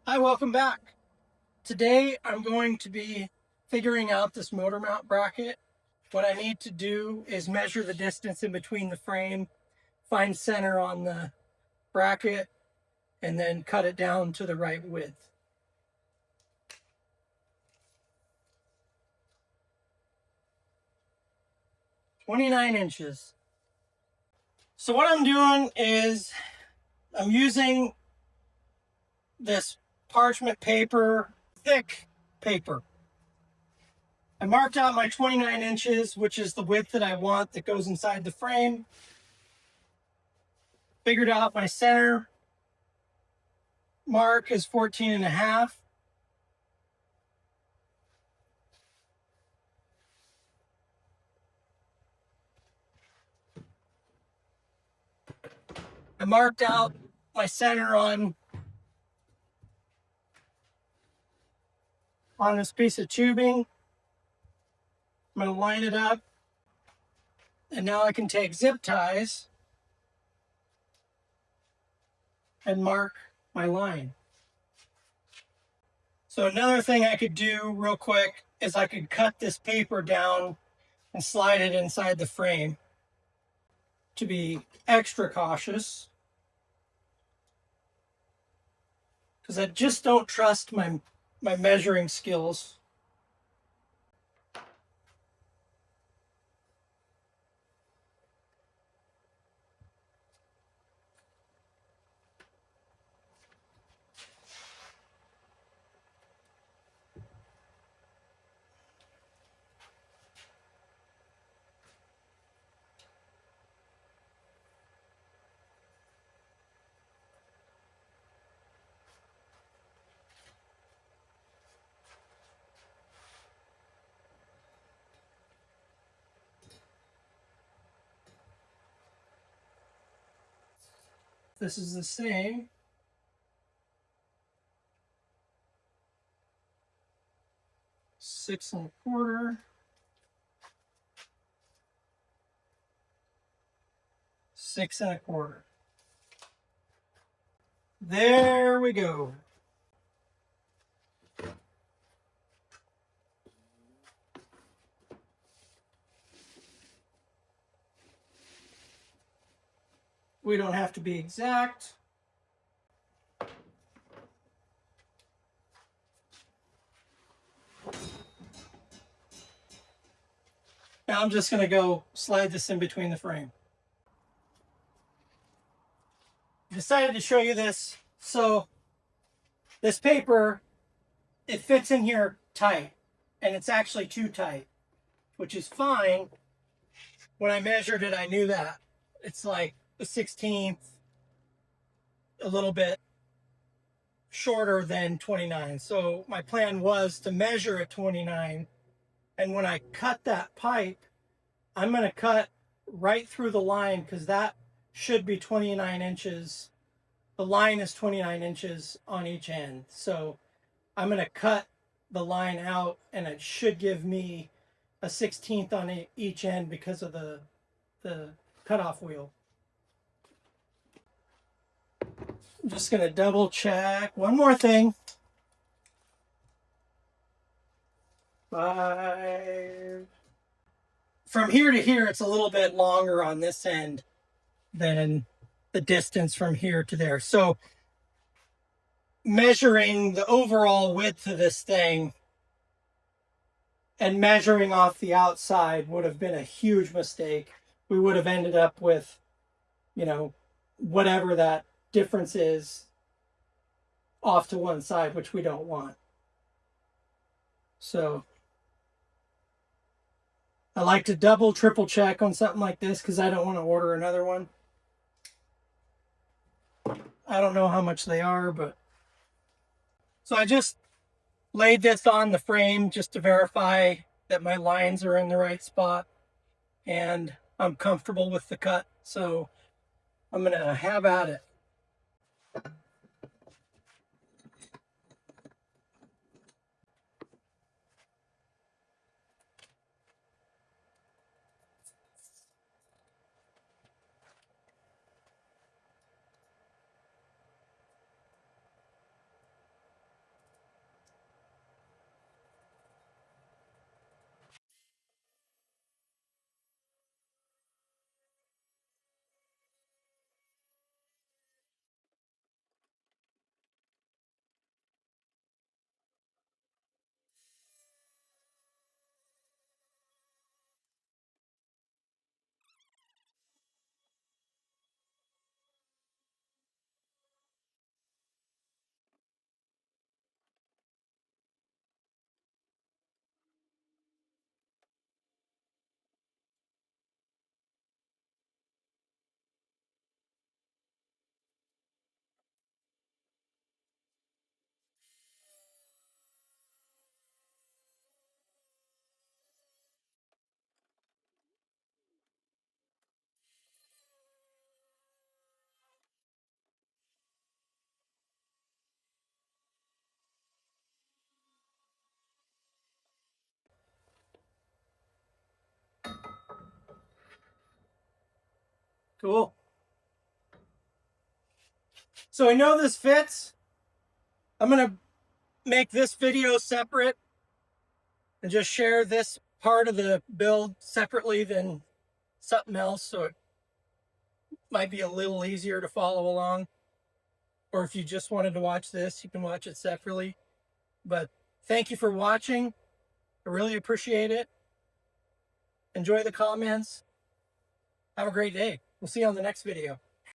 Hi, welcome back. Today I'm going to be figuring out this motor mount bracket. What I need to do is measure the distance in between the frame, find center on the bracket, and then cut it down to the right width. "29" So what I'm doing is I'm using this parchment paper, thick paper. I marked out my 29 inches, which is the width that I want that goes inside the frame. Figured out my center mark is 14.5. I marked out my center on this piece of tubing. I'm going to line it up. And now I can take zip ties and mark my line. So another thing I could do real quick is I could cut this paper down and slide it inside the frame to be extra cautious, because I just don't trust my measuring skills. This is the same. Six and a quarter. 6 1/4. There we go. We don't have to be exact. Now I'm just going to go slide this in between the frame. I decided to show you this. So this paper, it fits in here tight, and it's actually too tight, which is fine. When I measured it, I knew that. It's like a 1/16, a little bit shorter than 29. So my plan was to measure at 29, and when I cut that pipe, I'm going to cut right through the line, because that should be 29 inches. The line is 29 inches on each end. So I'm going to cut the line out, and it should give me a 1/16 on each end because of the cutoff wheel. I'm just going to double check. One more thing. 5. From here to here, it's a little bit longer on this end than the distance from here to there. So measuring the overall width of this thing and measuring off the outside would have been a huge mistake. We would have ended up with, whatever that difference is off to one side, which we don't want. So I like to double, triple check on something like this, because I don't want to order another one. I don't know how much they are, but... So I just laid this on the frame just to verify that my lines are in the right spot, and I'm comfortable with the cut. So I'm going to have at it. Cool. So I know this fits. I'm going to make this video separate and just share this part of the build separately than something else, so it might be a little easier to follow along. Or if you just wanted to watch this, you can watch it separately. But thank you for watching. I really appreciate it. Enjoy the comments. Have a great day. We'll see you on the next video.